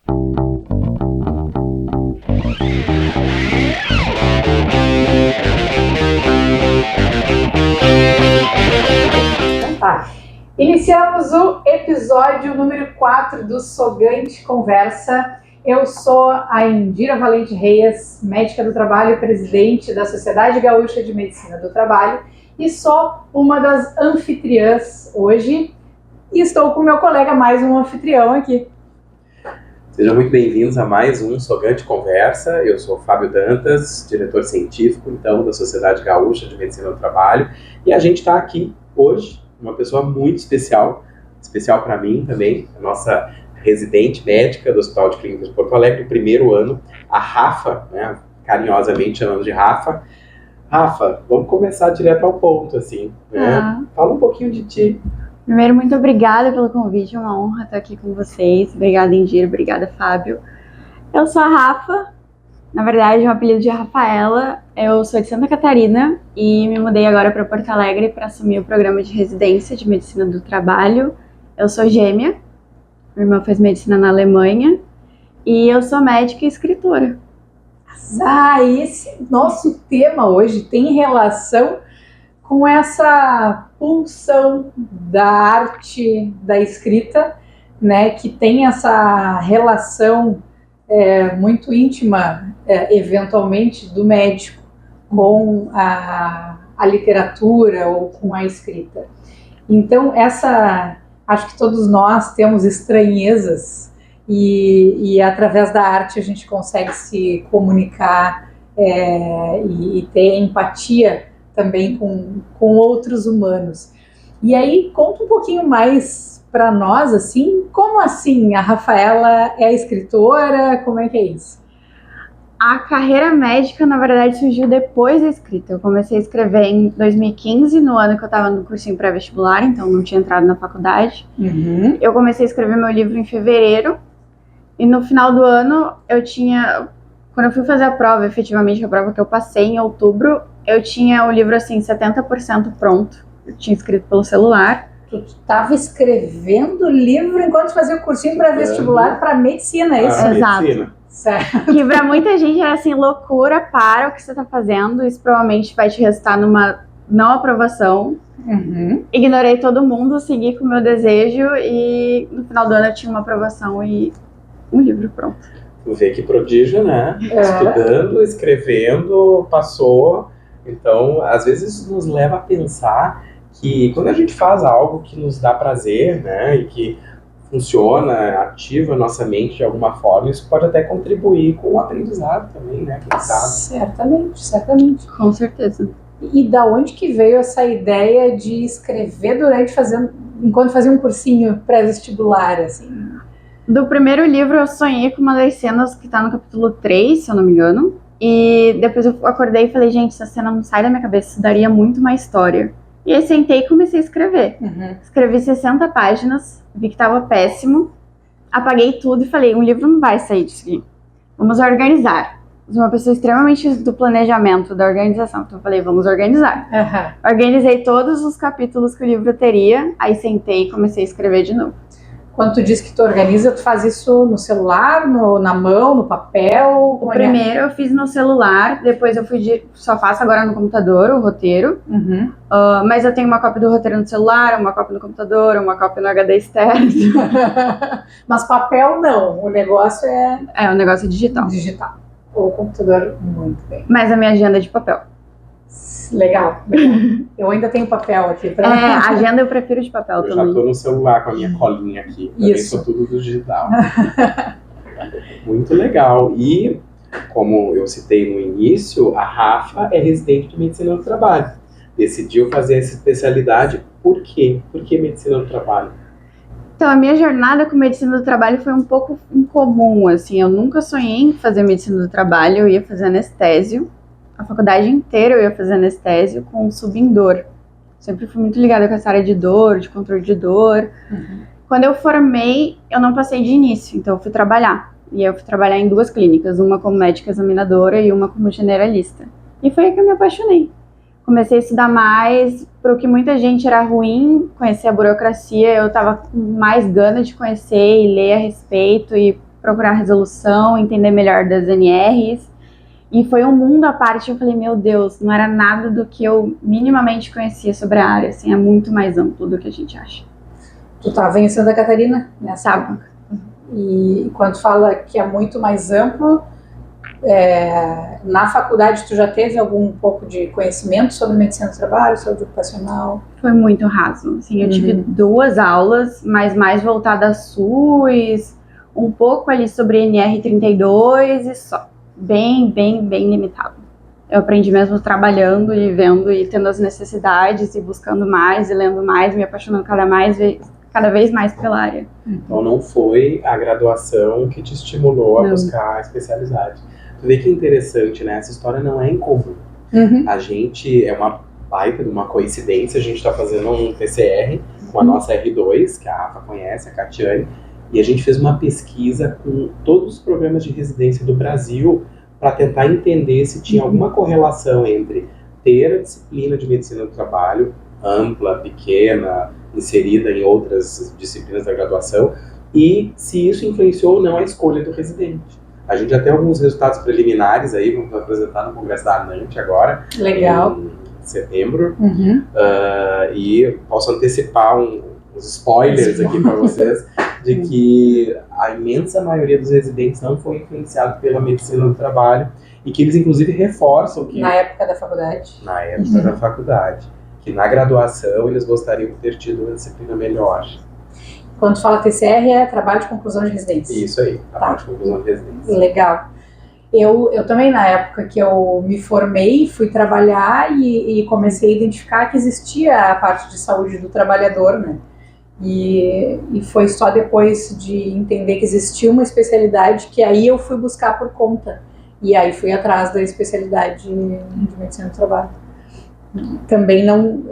Tá. Iniciamos o episódio número 4 do Sogante Conversa. Eu sou a Indira Valente Reis, médica do trabalho e presidente da Sociedade Gaúcha de Medicina do Trabalho, e sou uma das anfitriãs hoje. E estou com meu colega, mais um anfitrião aqui. Sejam muito bem-vindos a mais um Sogante Conversa. Eu sou o Fábio Dantas, diretor científico, então, da Sociedade Gaúcha de Medicina do Trabalho. E a gente está aqui hoje, uma pessoa muito especial para mim também, a nossa residente médica do Hospital de Clínicas de Porto Alegre, do primeiro ano, a Rafa, né, carinhosamente chamamos de Rafa. Rafa, vamos começar direto ao ponto, assim, né? Fala um pouquinho de ti. Primeiro, muito obrigada pelo convite, é uma honra estar aqui com vocês. Obrigada, Indira, obrigada, Fábio. Eu sou a Rafa, na verdade, o apelido de Rafaela. Eu sou de Santa Catarina e me mudei agora para Porto Alegre para assumir o programa de residência de Medicina do Trabalho. Eu sou gêmea, minha irmã fez medicina na Alemanha e eu sou médica e escritora. Esse nosso tema hoje tem relação com essa pulsão da arte da escrita, né, que tem essa relação muito íntima, eventualmente, do médico com a literatura ou com a escrita. Então, acho que todos nós temos estranhezas e através da arte a gente consegue se comunicar e ter empatia também com outros humanos. E aí, conta um pouquinho mais para nós, assim, como assim a Rafaela é escritora, como é que é isso? A carreira médica, na verdade, surgiu depois da escrita. Eu comecei a escrever em 2015, no ano que eu estava no cursinho pré-vestibular, então não tinha entrado na faculdade. Uhum. Eu comecei a escrever meu livro em fevereiro, e no final do ano quando eu fui fazer a prova, efetivamente a prova que eu passei em outubro, eu tinha o livro assim 70% pronto. Eu tinha escrito pelo celular. Tu estava escrevendo livro enquanto fazia o cursinho pré-vestibular para medicina, é isso? Exato. Medicina. Certo. Que para muita gente era assim, loucura, para o que você está fazendo, isso provavelmente vai te resultar numa não aprovação. Uhum. Ignorei todo mundo, segui com o meu desejo e no final do ano eu tinha uma aprovação e um livro pronto. Tu vê que prodígio, né? Estudando, escrevendo, passou. Então, às vezes nos leva a pensar que quando a gente faz algo que nos dá prazer, né, e que funciona, ativa a nossa mente de alguma forma, isso pode até contribuir com o aprendizado também, né? Quem sabe? Certamente. Com certeza. E da onde que veio essa ideia de escrever enquanto fazia um cursinho pré-vestibular, assim? Do primeiro livro eu sonhei com uma das cenas que tá no capítulo 3, se eu não me engano. E depois eu acordei e falei, gente, essa cena não sai da minha cabeça, isso daria muito mais história. E aí sentei e comecei a escrever. Uhum. Escrevi 60 páginas, vi que tava péssimo, apaguei tudo e falei, um livro não vai sair disso aqui. Vamos organizar. Eu sou uma pessoa extremamente do planejamento, da organização. Então eu falei, vamos organizar. Uhum. Organizei todos os capítulos que o livro teria, aí sentei e comecei a escrever de novo. Quando tu diz que tu organiza, tu faz isso no celular, na mão, no papel? O primeiro eu fiz no celular, depois eu só faço agora no computador o roteiro. Uhum. Mas eu tenho uma cópia do roteiro no celular, uma cópia no computador, uma cópia no HD externo. Mas papel não, o negócio é... O negócio é digital. Digital. O computador, muito bem. Mas a minha agenda é de papel. Legal. Eu ainda tenho papel aqui. A agenda eu prefiro de papel Eu também. já tô no celular com a minha colinha aqui. Também Isso. sou tudo do digital. Muito legal. E, como eu citei no início, a Rafa é residente de Medicina do Trabalho. Decidiu fazer essa especialidade. Por quê? Por que Medicina do Trabalho? Então, a minha jornada com Medicina do Trabalho foi um pouco incomum, assim. Eu nunca sonhei em fazer Medicina do Trabalho, eu ia fazer anestésio. A faculdade inteira eu ia fazer anestésio com subindor. Sempre fui muito ligada com essa área de dor, de controle de dor. Uhum. Quando eu formei, eu não passei de início, então eu fui trabalhar. E eu fui trabalhar em 2 clínicas, uma como médica examinadora e uma como generalista. E foi aí que eu me apaixonei. Comecei a estudar mais, para o que muita gente era ruim, conhecer a burocracia, eu estava com mais gana de conhecer e ler a respeito e procurar resolução, entender melhor das NRs. E foi um mundo à parte, eu falei, meu Deus, não era nada do que eu minimamente conhecia sobre a área, assim, é muito mais amplo do que a gente acha. Tu estava em Santa Catarina nessa época. E quando fala que é muito mais amplo, na faculdade tu já teve algum pouco de conhecimento sobre medicina do trabalho, saúde ocupacional? Foi muito raso, assim, eu tive 2 aulas, mas mais voltada a SUS, um pouco ali sobre NR32 e só. Bem limitado. Eu aprendi mesmo trabalhando e vendo e tendo as necessidades e buscando mais e lendo mais, me apaixonando cada vez mais pela área. Então não foi a graduação que te estimulou a buscar a especialidade. Tu vê que interessante, né? Essa história não é incomum. A gente, é uma baita de uma coincidência, a gente está fazendo um PCR com a nossa R2, que a Rafa conhece, a Catiane, e a gente fez uma pesquisa com todos os programas de residência do Brasil para tentar entender se tinha alguma correlação entre ter a disciplina de medicina do trabalho, ampla, pequena, inserida em outras disciplinas da graduação, e se isso influenciou ou não a escolha do residente. A gente já tem alguns resultados preliminares aí, vamos apresentar no Congresso da ANANT agora, Legal. em setembro, e posso antecipar uns spoilers aqui para vocês, de que a imensa maioria dos residentes não foi influenciado pela medicina do trabalho e que eles inclusive reforçam que... Na época da faculdade. Na época da faculdade. Que na graduação eles gostariam de ter tido uma disciplina melhor. Quando fala TCR é trabalho de conclusão de residência. Isso aí, trabalho de conclusão de residência. Legal. Eu também, na época que eu me formei, fui trabalhar e comecei a identificar que existia a parte de saúde do trabalhador, né? E foi só depois de entender que existia uma especialidade que aí eu fui buscar por conta. E aí fui atrás da especialidade de medicina do trabalho. Também não,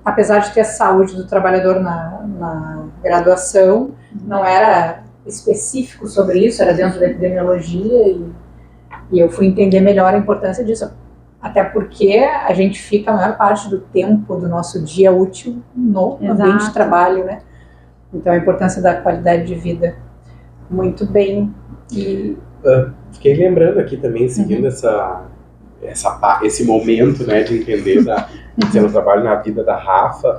apesar de ter a saúde do trabalhador na graduação, não era específico sobre isso, era dentro da epidemiologia e eu fui entender melhor a importância disso. Até porque a gente fica a maior parte do tempo do nosso dia útil no ambiente de trabalho, né? Então a importância da qualidade de vida. Muito bem. E... fiquei lembrando aqui também, seguindo esse momento, né, de entender do trabalho na vida da Rafa,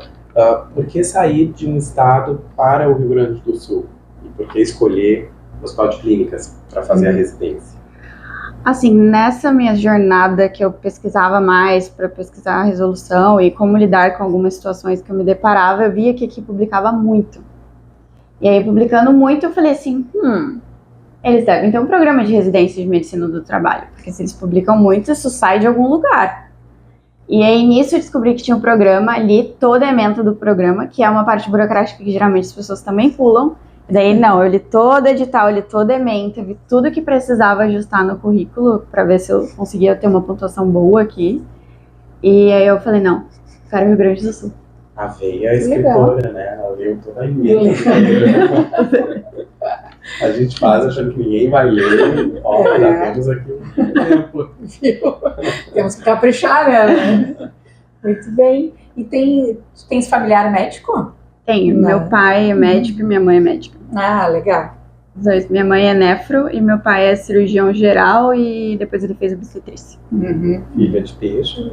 por que sair de um estado para o Rio Grande do Sul? E por que escolher o Hospital de Clínicas para fazer a residência? Assim, nessa minha jornada que eu pesquisava mais para pesquisar a resolução e como lidar com algumas situações que eu me deparava, eu via que aqui publicava muito. E aí, publicando muito, eu falei assim, eles devem ter um programa de residência de medicina do trabalho, porque se eles publicam muito, isso sai de algum lugar. E aí, nisso, eu descobri que tinha um programa, li toda a ementa do programa, que é uma parte burocrática que geralmente as pessoas também pulam. E daí, não, eu li todo o edital, li toda a ementa, vi tudo que precisava ajustar no currículo para ver se eu conseguia ter uma pontuação boa aqui. E aí eu falei, não, quero Rio Grande do Sul. A Veia, a escritora, né? Ela leu toda a ementa. A gente faz achando que ninguém vai ler. Ó, já temos aqui um tempo. Temos que caprichar, né? Muito bem. E tens familiar médico? Tenho. Não. Meu pai é médico e minha mãe é médica. Ah, legal. Os dois. Minha mãe é nefro e meu pai é cirurgião geral e depois ele fez obstetrícia. Filha de peixe,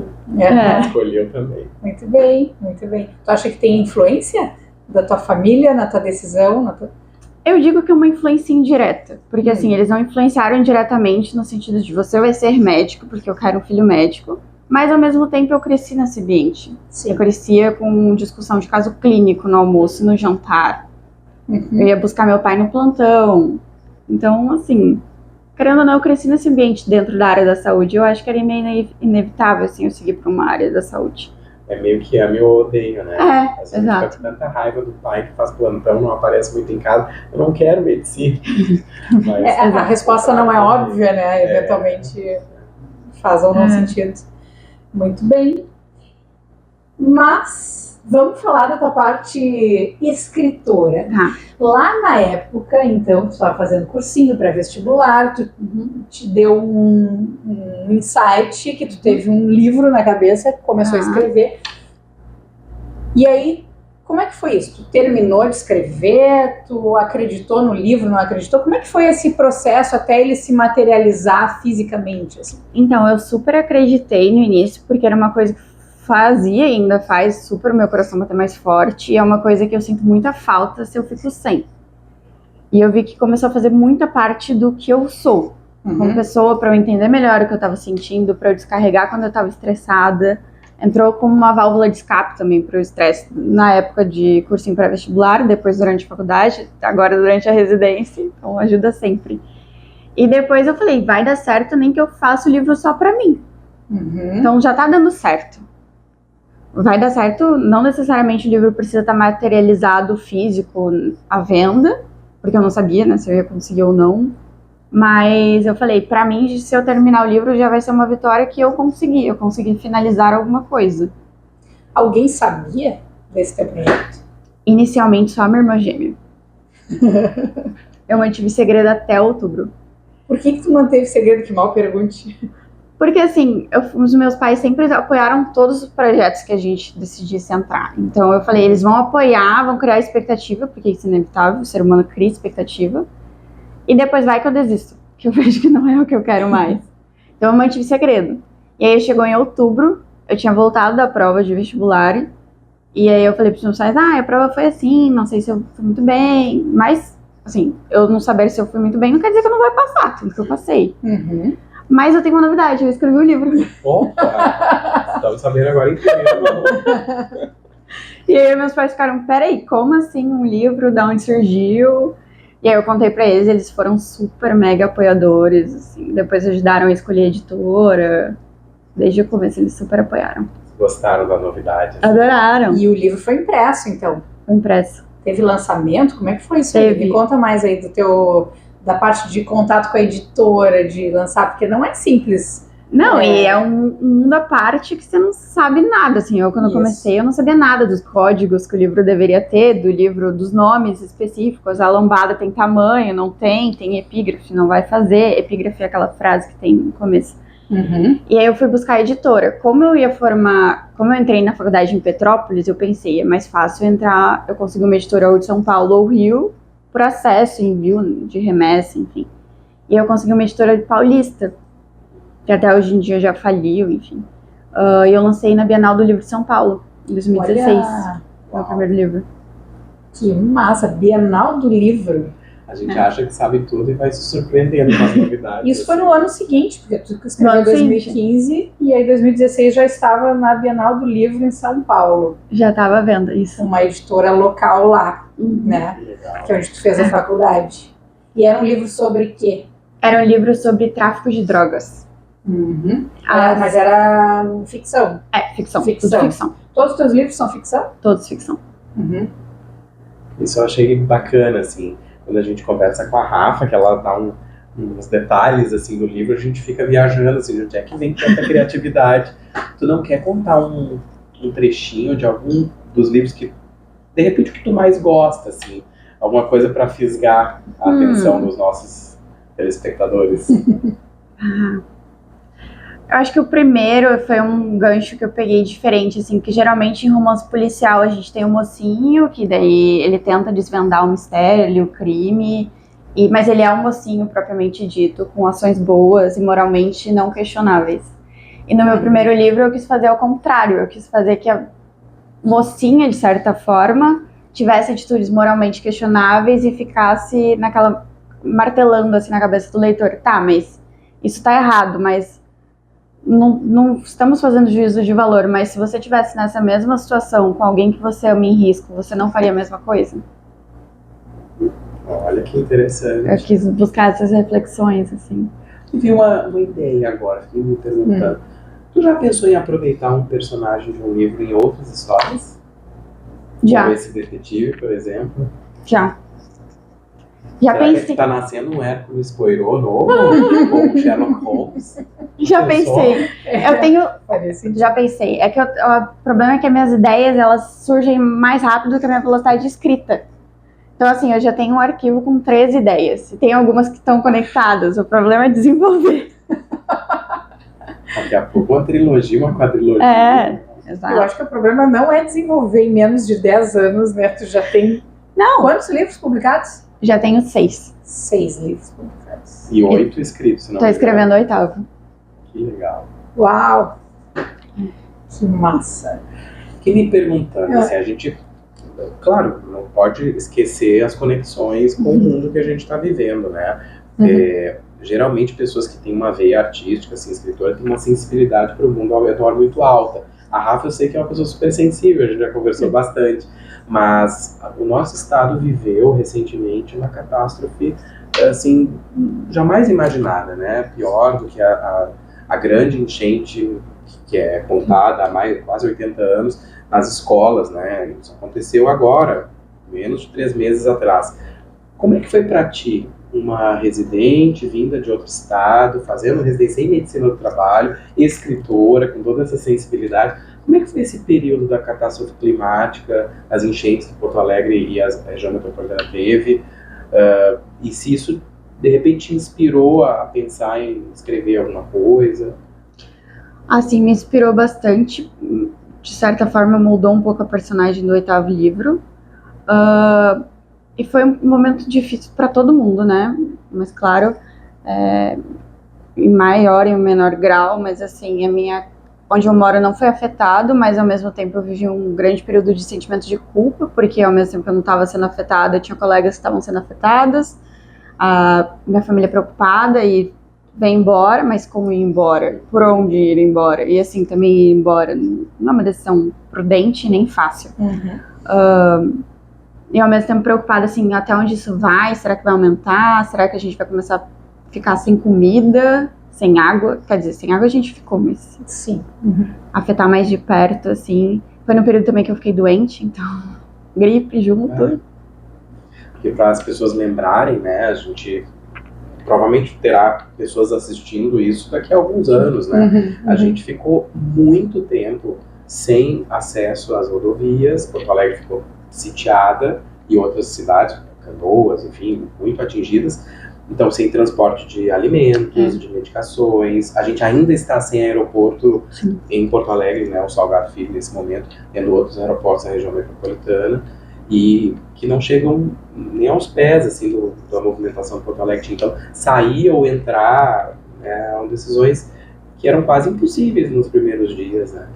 escolheu também. Muito bem, muito bem. Tu acha que tem influência da tua família na tua decisão? Eu digo que é uma influência indireta, porque assim, eles não influenciaram diretamente no sentido de você vai ser médico, porque eu quero um filho médico, mas ao mesmo tempo eu cresci nesse ambiente. Sim. Eu crescia com discussão de caso clínico no almoço, no jantar. Eu ia buscar meu pai no plantão. Então, assim, querendo ou não, eu cresci nesse ambiente dentro da área da saúde. Eu acho que era meio inevitável, assim, eu seguir para uma área da saúde. É meio que ame ou odeio, né? É, Essa exato. gente fica com tanta raiva do pai que faz plantão, não aparece muito em casa. Eu não quero medicina. Mas, A resposta não é óbvia, né? Eventualmente faz ou não sentido. Muito bem. Mas vamos falar da tua parte escritora. Lá na época, então, tu estava fazendo cursinho pré-vestibular, tu te deu um insight, que tu teve um livro na cabeça, começou a escrever. E aí, Como é que foi isso? Tu terminou de escrever? Tu acreditou no livro, não acreditou? Como é que foi esse processo até ele se materializar fisicamente? Assim? Então, eu super acreditei no início, porque era uma coisa que fazia e ainda faz super o meu coração bater mais forte, e é uma coisa que eu sinto muita falta se eu fico sem. E eu vi que começou a fazer muita parte do que eu sou, como pessoa, para eu entender melhor o que eu estava sentindo, para eu descarregar quando eu estava estressada. Entrou como uma válvula de escape também para o estresse, na época de cursinho pré-vestibular, depois durante a faculdade, agora durante a residência, então ajuda sempre. E depois eu falei, vai dar certo nem que eu faça o livro só para mim. Então já tá dando certo. Vai dar certo, não necessariamente o livro precisa estar materializado físico à venda, porque eu não sabia, né, se eu ia conseguir ou não. Mas eu falei, pra mim, se eu terminar o livro, já vai ser uma vitória que eu consegui finalizar alguma coisa. Alguém sabia desse teu projeto? Inicialmente, só a minha irmã gêmea. Eu mantive segredo até outubro. Por que tu manteve segredo? Que mal pergunte. Porque, assim, os meus pais sempre apoiaram todos os projetos que a gente decidisse entrar. Então, eu falei, eles vão apoiar, vão criar expectativa, porque isso é inevitável, o ser humano cria expectativa. E depois vai que eu desisto, que eu vejo que não é o que eu quero mais. Então eu mantive segredo. E aí chegou em outubro, eu tinha voltado da prova de vestibular, e aí eu falei pros meus pais, a prova foi assim, não sei se eu fui muito bem, mas, assim, eu não saber se eu fui muito bem não quer dizer que eu não vou passar, tudo que eu passei. Mas eu tenho uma novidade, eu escrevi um livro. Opa! Estamos sabendo agora em primeiro. E aí meus pais ficaram, peraí, como assim um livro, de onde surgiu? E aí eu contei pra eles foram super mega apoiadores, assim, depois ajudaram a escolher a editora, desde o começo eles super apoiaram. Gostaram da novidade? Adoraram. E o livro foi impresso, então? Foi impresso. Teve lançamento? Como é que foi isso? Teve. Me conta mais aí da parte de contato com a editora, de lançar, porque não é simples. Não, e é um mundo à parte que você não sabe nada, assim, quando eu comecei eu não sabia nada dos códigos que o livro deveria ter, do livro, dos nomes específicos, a lombada tem tamanho, não tem epígrafe, não vai fazer, epígrafe é aquela frase que tem no começo. E aí eu fui buscar a editora, como eu entrei na faculdade em Petrópolis, eu pensei, é mais fácil entrar, eu consegui uma editora ou de São Paulo ou Rio, por acesso, envio de remessa, enfim. E eu consegui uma editora de Paulista, que até hoje em dia já faliu, enfim. E eu lancei na Bienal do Livro de São Paulo, em 2016. Meu primeiro livro. Que massa! Bienal do Livro. A gente acha que sabe tudo e vai se surpreendendo com as novidades. Isso foi no ano seguinte, porque tu escreveu em 2015 e aí em 2016 já estava na Bienal do Livro em São Paulo. Já estava vendo isso. Uma editora local lá, né? Legal. Que é onde tu fez a faculdade. E era um livro sobre quê? Era um livro sobre tráfico de drogas. Mas era ficção. Ficção. Ficção. Tudo ficção. Todos os teus livros são ficção? Todos ficção. Isso eu achei bacana, assim, quando a gente conversa com a Rafa, que ela dá uns detalhes, assim, do livro, a gente fica viajando, assim, de onde é que vem tanta criatividade. Tu não quer contar um trechinho de algum dos livros que, de repente, o que tu mais gosta, assim, alguma coisa para fisgar a atenção dos nossos telespectadores? Eu acho que o primeiro foi um gancho que eu peguei diferente, assim, que geralmente em romance policial a gente tem um mocinho, que daí ele tenta desvendar o mistério, o crime, mas ele é um mocinho propriamente dito, com ações boas e moralmente não questionáveis. E no meu primeiro livro eu quis fazer ao contrário, eu quis fazer que a mocinha, de certa forma, tivesse atitudes moralmente questionáveis e ficasse martelando assim na cabeça do leitor, tá, mas isso tá errado, mas não estamos fazendo juízo de valor, mas se você estivesse nessa mesma situação com alguém que você ama em risco, você não faria a mesma coisa? Olha que interessante. Eu quis buscar essas reflexões, assim. Tive uma ideia agora, fiquei me perguntando. Tu já pensou em aproveitar um personagem de um livro em outras histórias? Já. Como esse detetive, por exemplo? Já Será pensei. que tá nascendo um Hércules Poirot novo? Ou um Sherlock Holmes? Já pensei. Eu tenho. Já pensei. É que o problema é que as minhas ideias elas surgem mais rápido que a minha velocidade de escrita. Então, assim, eu já tenho um arquivo com 13 ideias. E tem algumas que estão conectadas. O problema é desenvolver. Daqui a pouco uma trilogia, uma quadrilogia. exato. Eu acho que o problema não é desenvolver em menos de 10 anos, né? Tu já tem quantos livros publicados? Já tenho 6. 6 livros publicados. E 8 escritos, se não Tô me escrevendo engano. o 8º. Que legal. Uau! Que massa! Fiquei me perguntando, assim, a gente, claro, não pode esquecer as conexões com o mundo que a gente está vivendo, né? Geralmente pessoas que têm uma veia artística, assim, escritora, têm uma sensibilidade para o mundo ao redor muito alta. A Rafa eu sei que é uma pessoa super sensível, a gente já conversou bastante, mas o nosso estado viveu recentemente uma catástrofe, assim, jamais imaginada, né? Pior do que a grande enchente que é contada há quase 80 anos nas escolas, né? Isso aconteceu agora, menos de 3 meses atrás. Como é que foi para ti, uma residente vinda de outro estado, fazendo residência em medicina do trabalho, escritora, com toda essa sensibilidade? Como é que foi esse período da catástrofe climática, as enchentes que Porto Alegre e a região metropolitana teve? E se isso, de repente, te inspirou a pensar em escrever alguma coisa? Assim, me inspirou bastante. De certa forma, mudou um pouco a personagem do 8º livro. E foi um momento difícil para todo mundo, né? Mas, claro, em maior e menor grau, mas, assim, onde eu moro não foi afetado, mas, ao mesmo tempo, eu vivi um grande período de sentimento de culpa, porque, ao mesmo tempo que eu não estava sendo afetada, eu tinha colegas que estavam sendo afetadas, a minha família preocupada e vem embora, mas como ir embora? Por onde ir embora? E, assim, também ir embora não é uma decisão prudente nem fácil. E ao mesmo tempo preocupada, assim, até onde isso vai? Será que vai aumentar? Será que a gente vai começar a ficar sem comida, sem água? Quer dizer, sem água a gente ficou, mas... Sim. Afetar mais de perto, assim. Foi no período também que eu fiquei doente, então... Gripe junto. Porque para as pessoas lembrarem, né, a gente provavelmente terá pessoas assistindo isso daqui a alguns anos, né? A gente ficou muito tempo sem acesso às rodovias, Porto Alegre ficou sitiada e outras cidades, Canoas, enfim, muito atingidas. Então, sem transporte de alimentos, de medicações. A gente ainda está sem aeroporto em Porto Alegre, né, o Salgado Filho, nesse momento, tendo outros aeroportos na região metropolitana, e que não chegam nem aos pés, assim, da movimentação de Porto Alegre. Então, sair ou entrar eram decisões que eram quase impossíveis nos primeiros dias, né?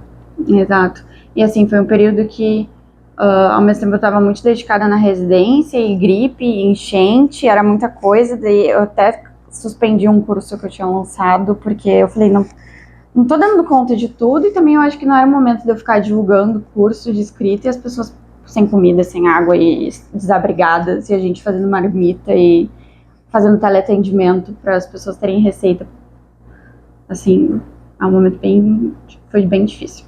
Exato. E, assim, foi um período que ao mesmo tempo eu estava muito dedicada na residência, e gripe, e enchente, era muita coisa, daí eu até suspendi um curso que eu tinha lançado, porque eu falei, não tô dando conta de tudo, e também eu acho que não era o momento de eu ficar divulgando curso de escrita e as pessoas sem comida, sem água e desabrigadas, e a gente fazendo marmita e fazendo teleatendimento para as pessoas terem receita. Assim, é um momento foi bem difícil.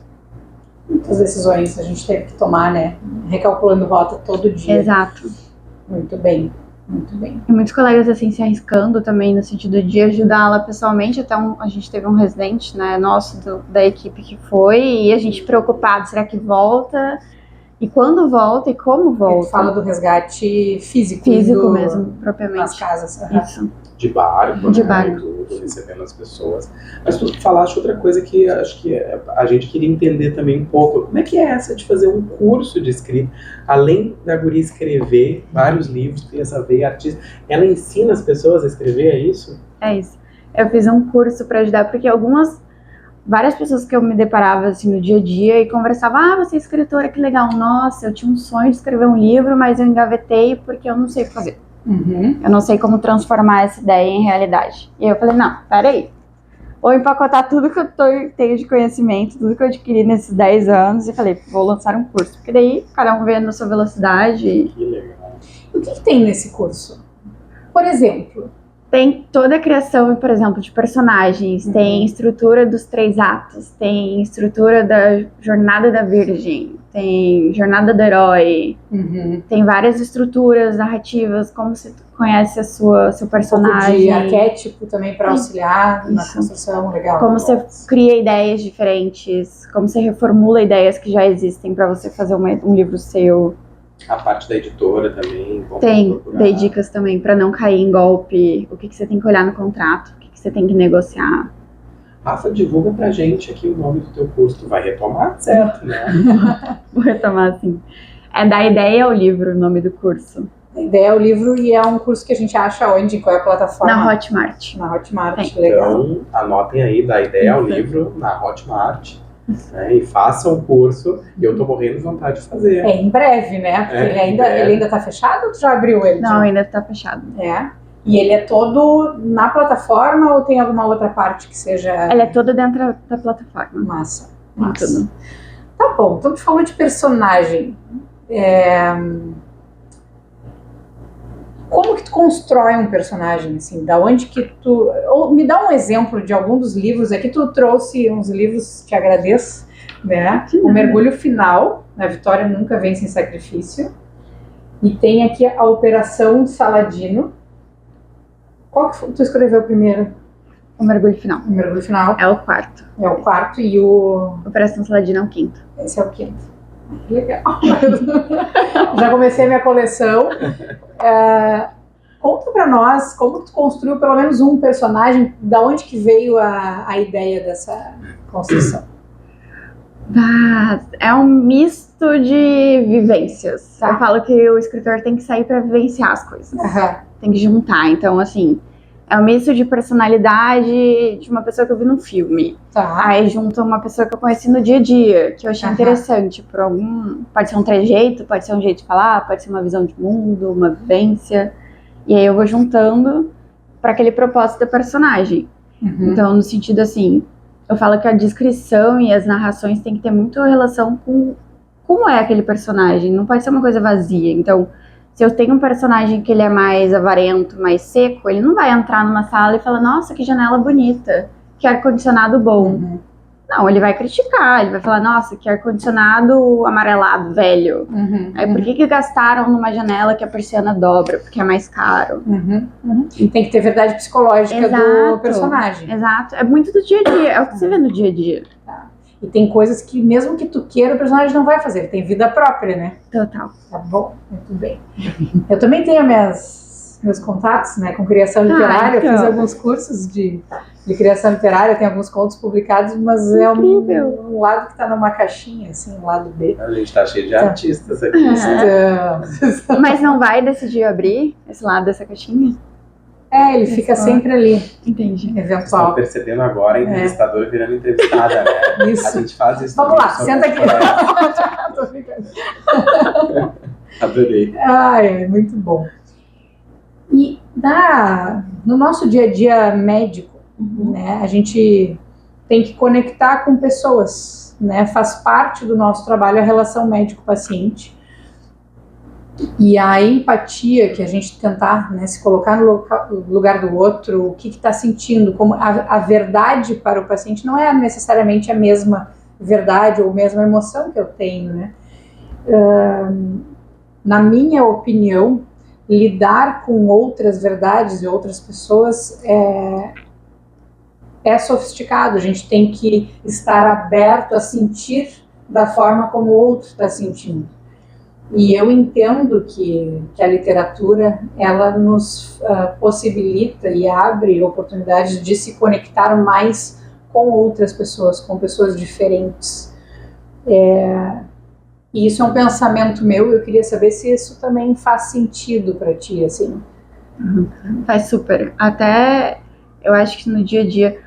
Muitas decisões a gente teve que tomar, né? Recalculando rota todo dia. Exato. Muito bem, muito bem. E muitos colegas, assim, se arriscando também no sentido de ajudá-la pessoalmente. Até a gente teve um residente, né, nosso da equipe que foi, e a gente preocupado, será que volta? E quando volta e como volta? Tu fala do resgate físico. Físico mesmo, propriamente. Nas casas. Isso. De barco, De né, barco. tudo, recebendo as pessoas. Mas tu falaste outra coisa que acho que a gente queria entender também um pouco. Como é que é essa de fazer um curso de escrita? Além da guria escrever vários livros, tem essa veia artista, ela ensina as pessoas a escrever, é isso? É isso. Eu fiz um curso para ajudar, porque várias pessoas que eu me deparava assim no dia a dia e conversava, você é escritora, que legal, nossa, eu tinha um sonho de escrever um livro, mas eu engavetei porque eu não sei o que fazer. Eu não sei como transformar essa ideia em realidade. E aí eu falei, não, peraí, vou empacotar tudo que eu tenho de conhecimento, tudo que eu adquiri nesses 10 anos, e falei, vou lançar um curso, porque daí cada um vê na sua velocidade. Que legal. O que tem nesse curso? Por exemplo... Tem toda a criação, por exemplo, de personagens, tem estrutura dos 3 atos, tem estrutura da jornada da virgem, tem jornada do herói, tem várias estruturas narrativas, como você conhece seu personagem. Um pouco de arquétipo também para auxiliar na construção, legal. Como você cria ideias diferentes, como você reformula ideias que já existem para você fazer um livro seu. A parte da editora também. Dei dicas também para não cair em golpe, o que você tem que olhar no contrato, o que você tem que negociar. Rafa, divulga pra gente aqui o nome do teu curso. Tu vai retomar, certo, né? Vou retomar assim. É Da Ideia ao Livro, o nome do curso. A ideia é o livro e é um curso que a gente acha onde? Qual é a plataforma? Na Hotmart. Na Hotmart, Sim. legal. Então, anotem aí, Da Ideia ao Livro na Hotmart. Né, e façam o curso. E eu tô morrendo de vontade de fazer. É em breve, né? Porque ele ainda tá fechado ou tu já abriu ele? Não, ainda tá fechado. É. E ele é todo na plataforma ou tem alguma outra parte que seja... Ela é toda dentro da plataforma. Massa. Tem Massa. tudo. Tá bom, então tu falou de personagem. Como que tu constrói um personagem, assim? Da onde que tu... Ou me dá um exemplo de algum dos livros. Aqui tu trouxe uns livros, te agradeço, né? O Mergulho Final, A Vitória Nunca Vem Sem Sacrifício. E tem aqui a Operação Saladino. Qual que tu escreveu primeiro? O Mergulho Final. O Mergulho Final. É o quarto. É o quarto e o... Operação Saladino é o quinto. Esse é o quinto. Legal. Já comecei a minha coleção. Conta pra nós como tu construiu pelo menos um personagem, da onde que veio a ideia dessa construção? É um misto de vivências. Tá. Eu falo que o escritor tem que sair pra vivenciar as coisas. Tem que juntar. Então, assim, é um misto de personalidade de uma pessoa que eu vi num filme. Tá. Aí junta uma pessoa que eu conheci no dia a dia, que eu achei interessante. Pode ser um trejeito, pode ser um jeito de falar, pode ser uma visão de mundo, uma vivência. E aí eu vou juntando para aquele propósito da personagem. Então, no sentido assim, eu falo que a descrição e as narrações tem que ter muito relação com como é aquele personagem. Não pode ser uma coisa vazia. Então, se eu tenho um personagem que ele é mais avarento, mais seco, ele não vai entrar numa sala e falar, nossa, que janela bonita, que ar-condicionado bom. Não, ele vai criticar, ele vai falar, nossa, que ar-condicionado amarelado, velho. Aí por que gastaram numa janela que a persiana dobra? Porque é mais caro. E tem que ter verdade psicológica do personagem. Exato, é muito do dia a dia, é o que você vê no dia a dia. E tem coisas que mesmo que tu queira, o personagem não vai fazer, ele tem vida própria, né? Total. Tá bom, muito bem. Eu também tenho meus contatos, né, com criação literária, eu fiz alguns cursos de criação literária, tem alguns contos publicados, mas é um lado que está numa caixinha, assim, um lado B. A gente tá cheio de artistas aqui. Mas não vai decidir abrir esse lado dessa caixinha? Ele fica sempre ali. Entendi. Estão Eventual. percebendo agora a entrevistadora virando entrevistada, né? Isso. A gente faz isso. Vamos lá, senta aqui. Tô brincando. Adorei. Muito bom. E no nosso dia a dia médico, né, a gente tem que conectar com pessoas, né? Faz parte do nosso trabalho a relação médico-paciente. E a empatia, que a gente tentar, né, se colocar no lugar do outro, o que está sentindo, como a verdade para o paciente não é necessariamente a mesma verdade ou a mesma emoção que eu tenho, né? Na minha opinião, lidar com outras verdades e outras pessoas é sofisticado. A gente tem que estar aberto a sentir da forma como o outro está sentindo. E eu entendo que a literatura, ela nos possibilita e abre oportunidades de se conectar mais com outras pessoas, com pessoas diferentes. E isso é um pensamento meu, eu queria saber se isso também faz sentido para ti, assim. Faz super. Até, eu acho que no dia a dia,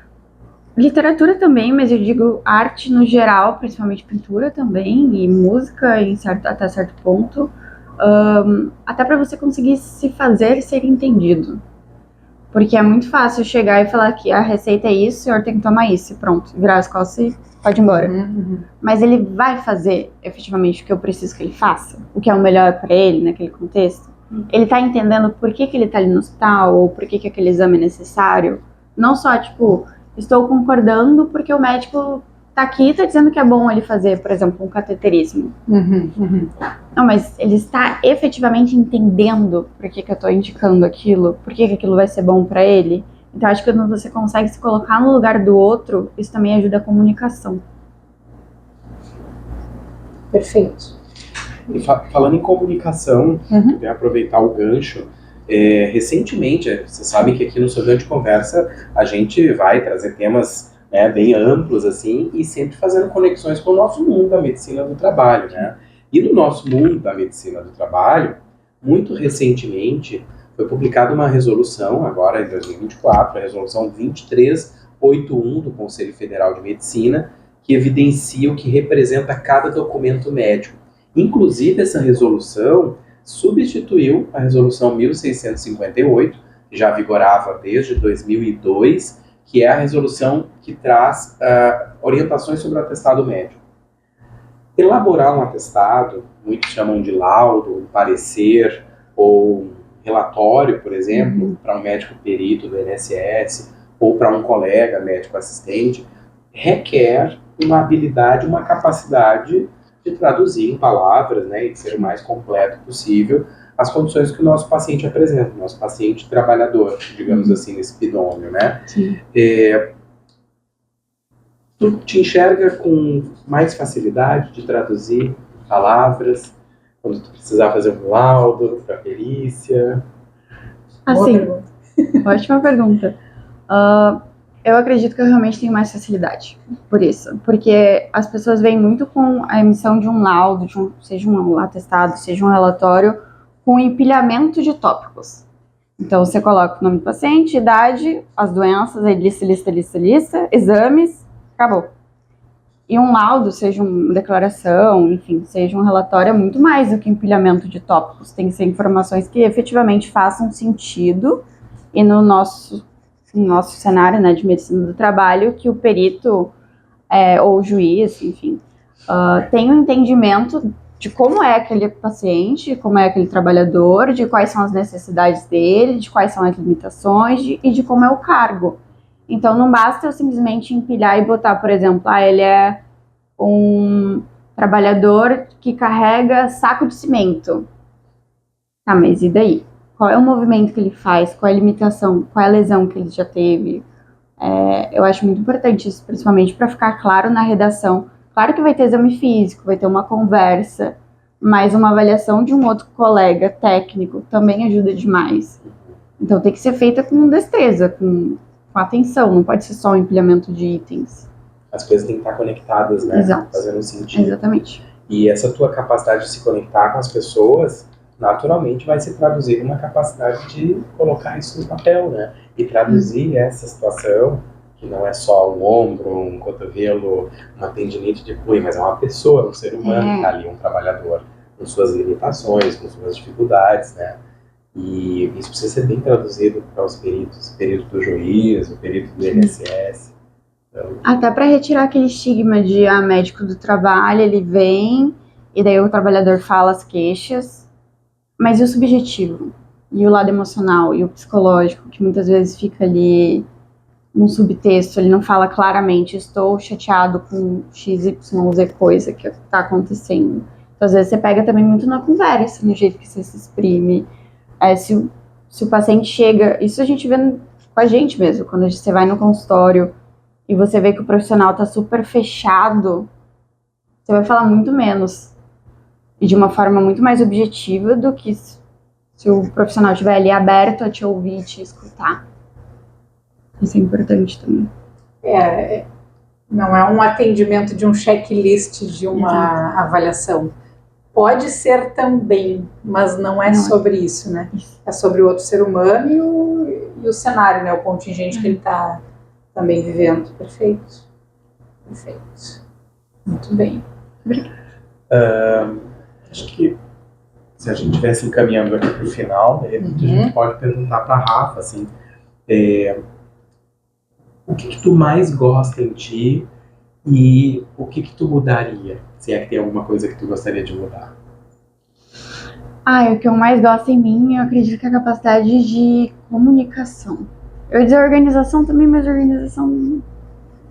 literatura também, mas eu digo arte no geral, principalmente pintura também, e música até certo ponto, até para você conseguir se fazer ser entendido. Porque é muito fácil chegar e falar que a receita é isso, o senhor tem que tomar isso, pronto, virar as costas e pode ir embora. Mas ele vai fazer efetivamente o que eu preciso que ele faça, o que é o melhor para ele naquele contexto. Ele tá entendendo por que ele tá ali no hospital, ou por que aquele exame é necessário. Não só, tipo, estou concordando porque o médico tá aqui e tá dizendo que é bom ele fazer, por exemplo, um cateterismo. Não, mas ele está efetivamente entendendo por que eu tô indicando aquilo, por que aquilo vai ser bom para ele. Então, acho que quando você consegue se colocar no lugar do outro, isso também ajuda a comunicação. Perfeito. E falando em comunicação, queria aproveitar o gancho. Recentemente, vocês sabem que aqui no Sogante Conversa a gente vai trazer temas né, bem amplos, assim, e sempre fazendo conexões com o nosso mundo da medicina do trabalho, né? E no nosso mundo da medicina do trabalho, muito recentemente, foi publicada uma resolução, agora em 2024, a resolução 2381 do Conselho Federal de Medicina, que evidencia o que representa cada documento médico. Inclusive, essa resolução substituiu a resolução 1658, que já vigorava desde 2002, que é a resolução que traz orientações sobre o atestado médico. Elaborar um atestado, muitos chamam de laudo, um parecer ou relatório, por exemplo, para um médico perito do INSS ou para um colega médico assistente, requer uma habilidade, uma capacidade de traduzir em palavras, né, e de ser o mais completo possível as condições que o nosso paciente apresenta, o nosso paciente trabalhador, digamos assim, nesse binômio, né? Sim. Tu te enxerga com mais facilidade de traduzir palavras quando tu precisar fazer um laudo para perícia? Assim, ótima pergunta. Eu acredito que eu realmente tenho mais facilidade por isso, porque as pessoas vêm muito com a emissão de um laudo, seja um atestado, seja um relatório, com empilhamento de tópicos. Então, você coloca o nome do paciente, idade, as doenças, aí lista, exames, acabou. E um laudo, seja uma declaração, enfim, seja um relatório, é muito mais do que empilhamento de tópicos. Tem que ser informações que efetivamente façam sentido e no nosso cenário, né, de medicina do trabalho, que o perito ou o juiz, enfim, tenha um entendimento de como é aquele paciente, como é aquele trabalhador, de quais são as necessidades dele, de quais são as limitações e de como é o cargo. Então, não basta eu simplesmente empilhar e botar, por exemplo, ele é um trabalhador que carrega saco de cimento. Tá, mas e daí? Qual é o movimento que ele faz? Qual é a limitação? Qual é a lesão que ele já teve? Eu acho muito importante isso, principalmente para ficar claro na redação. Claro que vai ter exame físico, vai ter uma conversa, mas uma avaliação de um outro colega técnico também ajuda demais. Então tem que ser feita com destreza, com atenção, não pode ser só um empilhamento de itens. As coisas têm que estar conectadas, né? Exato. Fazendo sentido. Exatamente. E essa tua capacidade de se conectar com as pessoas, naturalmente vai se traduzir numa capacidade de colocar isso no papel, né? E traduzir essa situação, que não é só um ombro, um cotovelo, uma tendinite de punho, mas é uma pessoa, um ser humano que está ali, um trabalhador, com suas limitações, com suas dificuldades, né? E isso precisa ser bem traduzido para os peritos, o perito do juiz, o perito do INSS. Então, até para retirar aquele estigma de médico do trabalho, ele vem e daí o trabalhador fala as queixas, mas e o subjetivo? E o lado emocional? E o psicológico, que muitas vezes fica ali num subtexto, ele não fala claramente, estou chateado com XYZ coisa que está acontecendo. Então, às vezes você pega também muito na conversa, no jeito que você se exprime. Se o paciente chega, isso a gente vê com a gente mesmo, quando você vai no consultório e você vê que o profissional está super fechado, você vai falar muito menos e de uma forma muito mais objetiva do que se o profissional estiver ali aberto a te ouvir e te escutar. Isso é importante também. Não é um atendimento de um checklist de uma avaliação. Pode ser também, mas não é sobre isso, né? É sobre o outro ser humano e o cenário, né? O contingente que ele está também vivendo. Perfeito. Muito bem. acho que se a gente estivesse encaminhando aqui para o final, de repente a gente pode perguntar para a Rafa, assim, o que tu mais gosta em ti e o que tu mudaria? Se é que tem alguma coisa que tu gostaria de mudar. O que eu mais gosto em mim, eu acredito que é a capacidade de comunicação. Eu ia dizer organização também, mas organização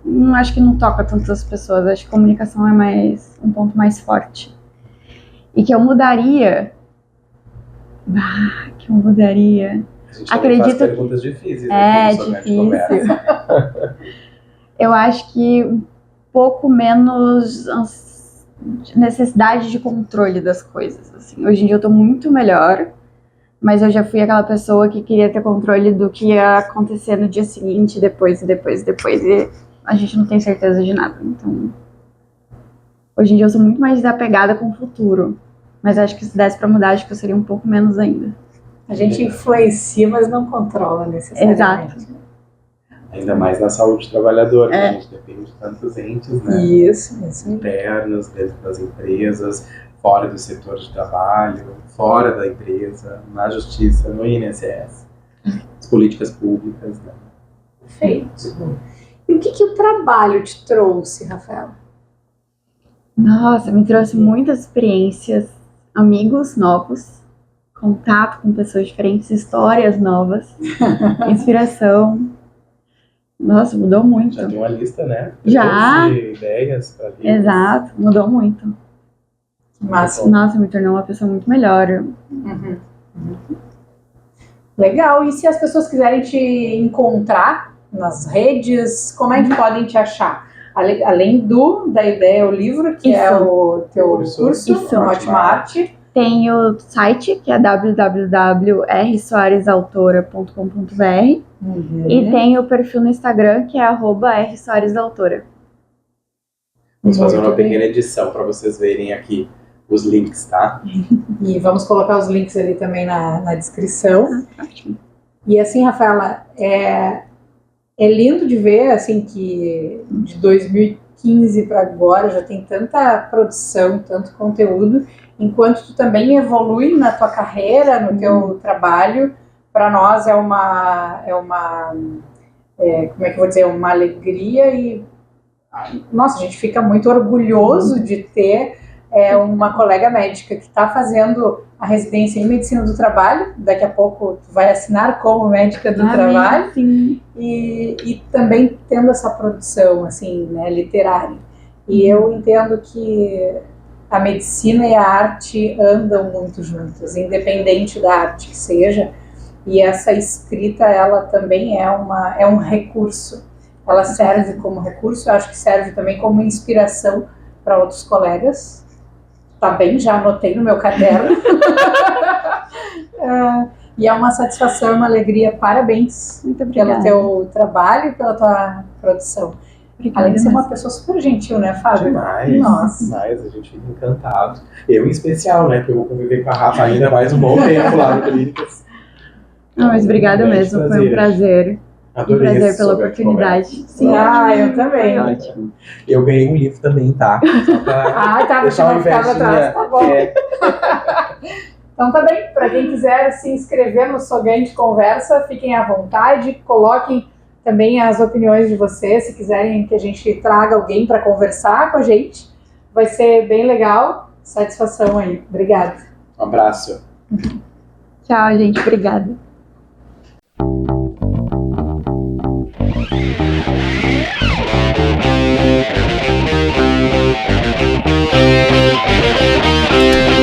não acho que não toca tantas pessoas. Acho que comunicação é um ponto mais forte. E que eu mudaria... que eu mudaria... A gente acredito faz perguntas difíceis. Difícil. Eu acho que um pouco menos necessidade de controle das coisas. Assim. Hoje em dia eu tô muito melhor, mas eu já fui aquela pessoa que queria ter controle do que ia acontecer no dia seguinte, depois. a gente não tem certeza de nada. Então, hoje em dia eu sou muito mais desapegada com o futuro. Mas acho que se desse pra mudar, acho que eu seria um pouco menos ainda. A gente influencia, mas não controla necessariamente. Exato. Ainda mais na saúde do trabalhador, que a gente depende de tantos entes, né? Isso. Internos, dentro das empresas, fora do setor de trabalho, fora da empresa, na justiça, no INSS, as políticas públicas, né? Perfeito. E o que o trabalho te trouxe, Rafaela? Nossa, me trouxe muitas experiências, amigos novos, contato com pessoas diferentes, histórias novas, inspiração. Nossa, mudou muito. Já tem uma lista, né? Já. Ideias para livros. Exato, mudou muito. Massa. Nossa, me tornou uma pessoa muito melhor. Legal. E se as pessoas quiserem te encontrar nas redes, como é que podem te achar? Além da ideia, o livro, que é o teu curso no Hotmart. Tem o site, que é www.rsoaresautora.com.br. E tem o perfil no Instagram, que é @rsoaresautora. Vamos fazer uma pequena edição para vocês verem aqui os links, tá? E vamos colocar os links ali também na descrição. Ótimo. E assim, Rafaela, é lindo de ver assim que de 2015 para agora já tem tanta produção, tanto conteúdo, enquanto tu também evolui na tua carreira, no teu trabalho. Para nós é uma como é que eu vou dizer, uma alegria e nossa, a gente fica muito orgulhoso de ter uma colega médica que está fazendo a residência em medicina do trabalho. Daqui a pouco tu vai assinar como médica do trabalho. Sim. E também tendo essa produção assim, né, literária. E eu entendo que a medicina e a arte andam muito juntas, independente da arte que seja. E essa escrita, ela também é um recurso. Ela serve como recurso, eu acho que serve também como inspiração para outros colegas. Tá bem, já anotei no meu caderno. E é uma satisfação, uma alegria. Parabéns Muito obrigada. pelo teu trabalho e pela tua produção. Obrigada. Além de ser uma pessoa super gentil, né, Fábio? Demais, Nossa. demais, a gente fica encantado. Eu em especial, né, porque eu vou conviver com a Rafa ainda mais um bom tempo lá no Clínicas. Não, mas obrigada mesmo, foi um prazer. Adorei Um prazer esse pela sobre oportunidade. Sim, eu também. Foi ótimo. eu ganhei um livro também, tá? Só pra Tá, deixar uma ficava atrás, tá bom. Então tá bem, para quem quiser se inscrever no Sogante Conversa, fiquem à vontade, coloquem também as opiniões de vocês, se quiserem que a gente traga alguém para conversar com a gente, vai ser bem legal. Satisfação aí. Obrigada. Um abraço. Tchau, gente. Obrigada.